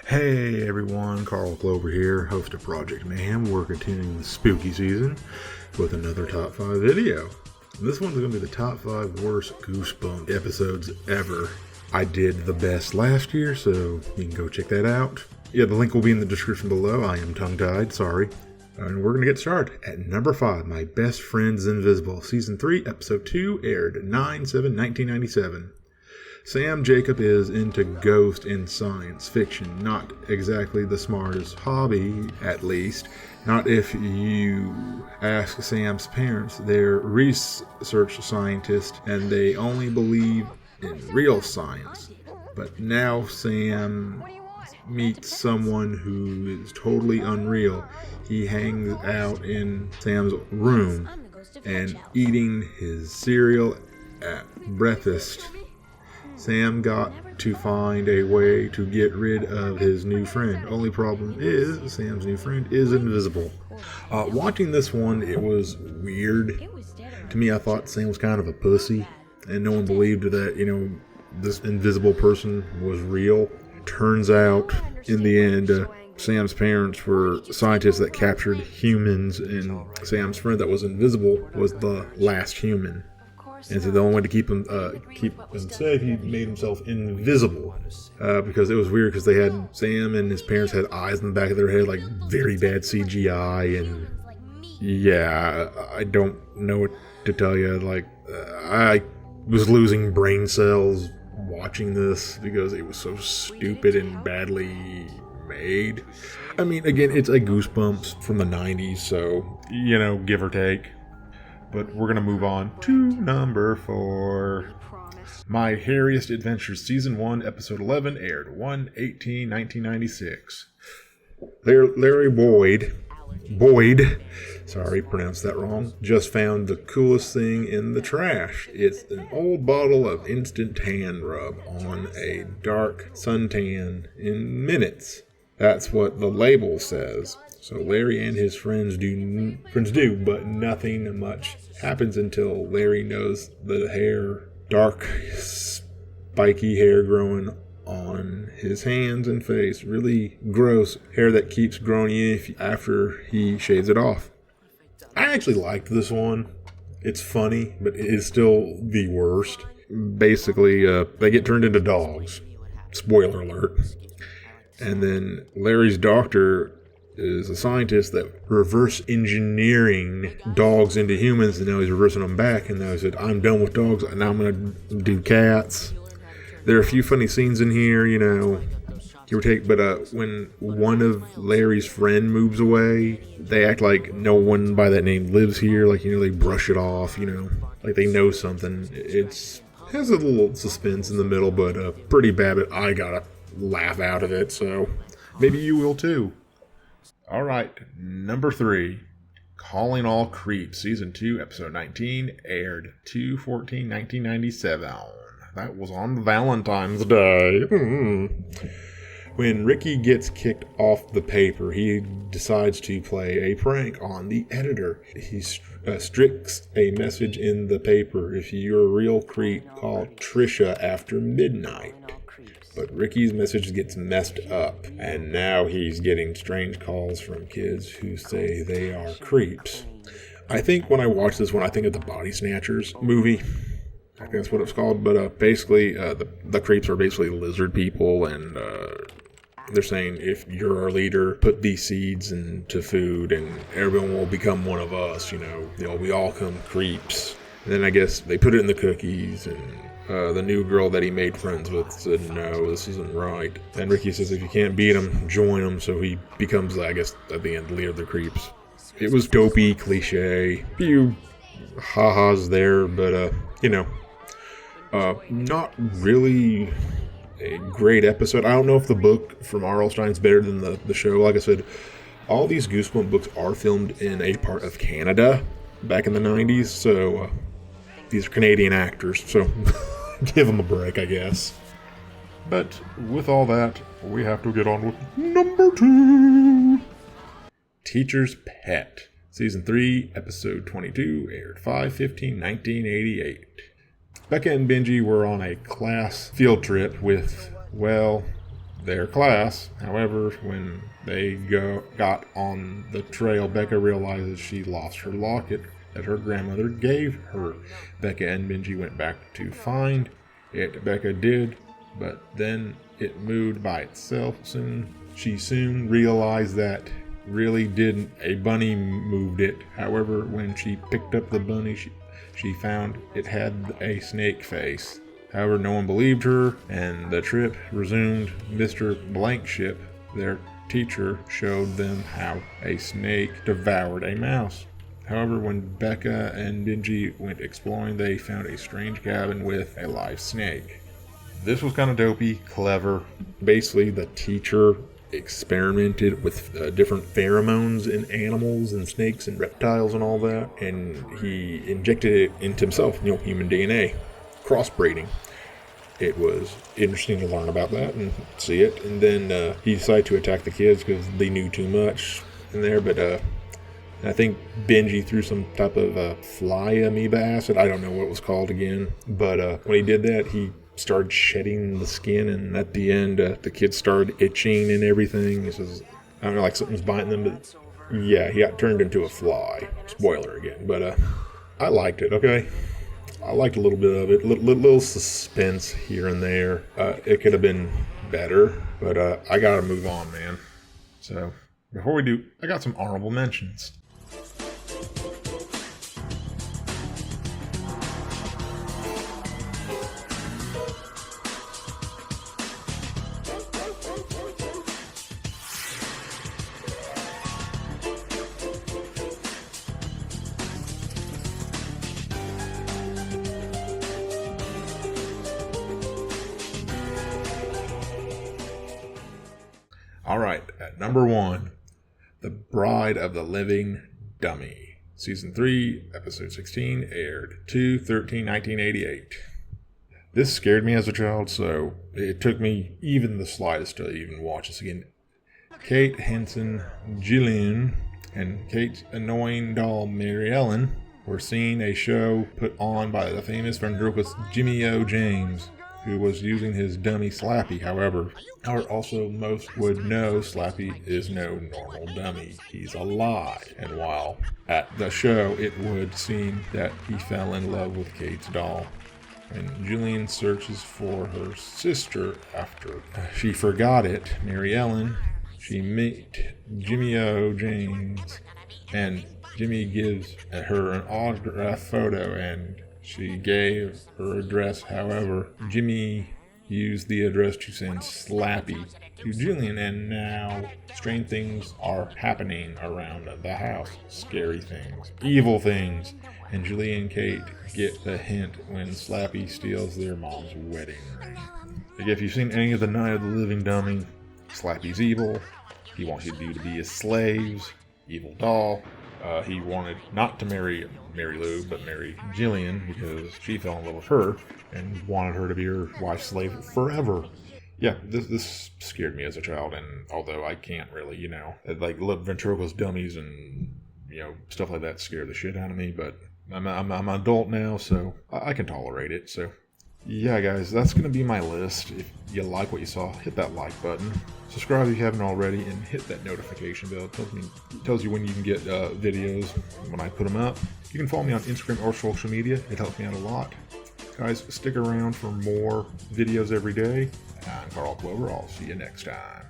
Hey everyone, Carl Clover here, host of Project Mayhem. We're continuing the spooky season with another top 5 video. This one's going to be the top 5 worst Goosebumps episodes ever. I did the best last year, so you can go check that out. Yeah, the link will be in the description below. I am tongue-tied, sorry. And we're going to get started. At number 5, My Best Friend's Invisible. Season 3, Episode 2, aired 9/7/1997. Sam Jacob is into ghost and science fiction. Not exactly the smartest hobby, at least. Not if you ask Sam's parents. They're research scientists and they only believe in real science. But now Sam meets someone who is totally unreal. He hangs out in Sam's room and eating his cereal at breakfast. Sam got to find a way to get rid of his new friend. Only problem is, Sam's new friend is invisible. Watching this one, it was weird. To me, I thought Sam was kind of a pussy, and no one believed that, this invisible person was real. Turns out, in the end, Sam's parents were scientists that captured humans, and Sam's friend that was invisible was the last human. And so the only way to keep him safe, he made himself invisible. Because it was weird because they had Sam and his parents had eyes in the back of their head, like very bad CGI. And yeah, I don't know what to tell you. I was losing brain cells watching this because it was so stupid and badly made. I mean, again, it's a Goosebumps from the 90s, so, give or take. But we're going to move on to number 4. My Hairiest Adventures, Season 1, Episode 11, aired 1/18/1996. Larry Boyd, sorry, pronounced that wrong, just found the coolest thing in the trash. It's an old bottle of instant tan rub on a dark suntan in minutes. That's what the label says. So Larry and his friends do, but nothing much happens until Larry knows the dark, spiky hair growing on his hands and face. Really gross hair that keeps growing in after he shaves it off. I actually liked this one. It's funny, but it is still the worst. Basically, they get turned into dogs. Spoiler alert. And then Larry's doctor is a scientist that reverse engineering dogs into humans, and now he's reversing them back, and now he said, I'm done with dogs, and now I'm going to do cats. There are a few funny scenes in here, give or take, but when one of Larry's friend moves away, they act like no one by that name lives here, they brush it off, like they know something. It has a little suspense in the middle, but pretty bad, but I got a laugh out of it, so maybe you will too. Alright, number 3, Calling All Creeps, Season 2, Episode 19, aired 2/14/1997. That was on Valentine's Day. When Ricky gets kicked off the paper, he decides to play a prank on the editor. He sticks a message in the paper. If you're a real creep, call Trisha after midnight. But Ricky's message gets messed up, and now he's getting strange calls from kids who say they are creeps. I think when I watch this one, I think of the Body Snatchers movie. I think that's what it's called, but basically, the creeps are basically lizard people, and they're saying, if you're our leader, put these seeds into food, and everyone will become one of us, we all come creeps. And then I guess they put it in the cookies, and the new girl that he made friends with said, no, this isn't right. And Ricky says if you can't beat him, join him. So he becomes, I guess, at the end, leader of the creeps. It was dopey, cliche. Few ha-has there, but, not really a great episode. I don't know if the book from R.L. Stine's better than the show. Like I said, all these Goosebumps books are filmed in a part of Canada back in the 90s. So these are Canadian actors, so give them a break, I guess. But with all that, we have to get on with number 2. Teacher's Pet, Season 3, Episode 22, aired 5/15/1988. Becca and Benji were on a class field trip with, their class. However, when they got on the trail, Becca realizes she lost her locket that her grandmother gave her. Becca and Benji went back to find it. Becca did, but then it moved by itself soon. She soon realized that really didn't. A bunny moved it. However, when she picked up the bunny, she found it had a snake face. However, no one believed her, and the trip resumed. Mr. Blankship, their teacher, showed them how a snake devoured a mouse. However, when Becca and Benji went exploring, they found a strange cabin with a live snake. This was kind of dopey, clever. Basically, the teacher experimented with different pheromones in animals and snakes and reptiles and all that, and he injected it into himself, human DNA, crossbreeding. It was interesting to learn about that and see it, and then he decided to attack the kids because they knew too much in there, but I think Benji threw some type of fly amoeba acid. I don't know what it was called again, but when he did that, he started shedding the skin, and at the end, the kids started itching and everything. He says, I don't know, like something's biting them, but yeah, he got turned into a fly. Spoiler again, but I liked it, okay? I liked a little bit of it, little suspense here and there. It could have been better, but I gotta move on, man. So, before we do, I got some honorable mentions. Alright, at number 1, The Bride of the Living Dummy. Season 3, Episode 16, aired 2/13/1988. This scared me as a child, so it took me even the slightest to even watch this again. Kate Henson, Jillian, and Kate's annoying doll Mary Ellen were seeing a show put on by the famous ventriloquist Jimmy O. James, who was using his dummy Slappy. However, also most would know Slappy is no normal dummy. He's alive. And while at the show, it would seem that he fell in love with Kate's doll. When Julian searches for her sister after she forgot it, Mary Ellen, she meets Jimmy O. James, and Jimmy gives her an autograph photo, and she gave her address. However, Jimmy used the address to send Slappy to Julian, and now strange things are happening around the house. Scary things, evil things, and Julie and Kate get the hint when Slappy steals their mom's wedding ring. Like, if you've seen any of the Night of the Living Dummy, Slappy's evil. He wants you to be his slaves. Evil doll. He wanted not to marry Mary Lou, but marry Jillian because she fell in love with her and wanted her to be her wife slave forever. Yeah, this scared me as a child, and although I can't really, like ventriloquist dummies and stuff like that scare the shit out of me, but I'm an adult now, so I can tolerate it. So yeah, guys, that's gonna be my list. If you like what you saw, hit that like button. Subscribe if you haven't already, and hit that notification bell. It tells you when you can get videos when I put them up. You can follow me on Instagram or social media. It helps me out a lot. Guys, stick around for more videos every day. I'm Carl Clover. I'll see you next time.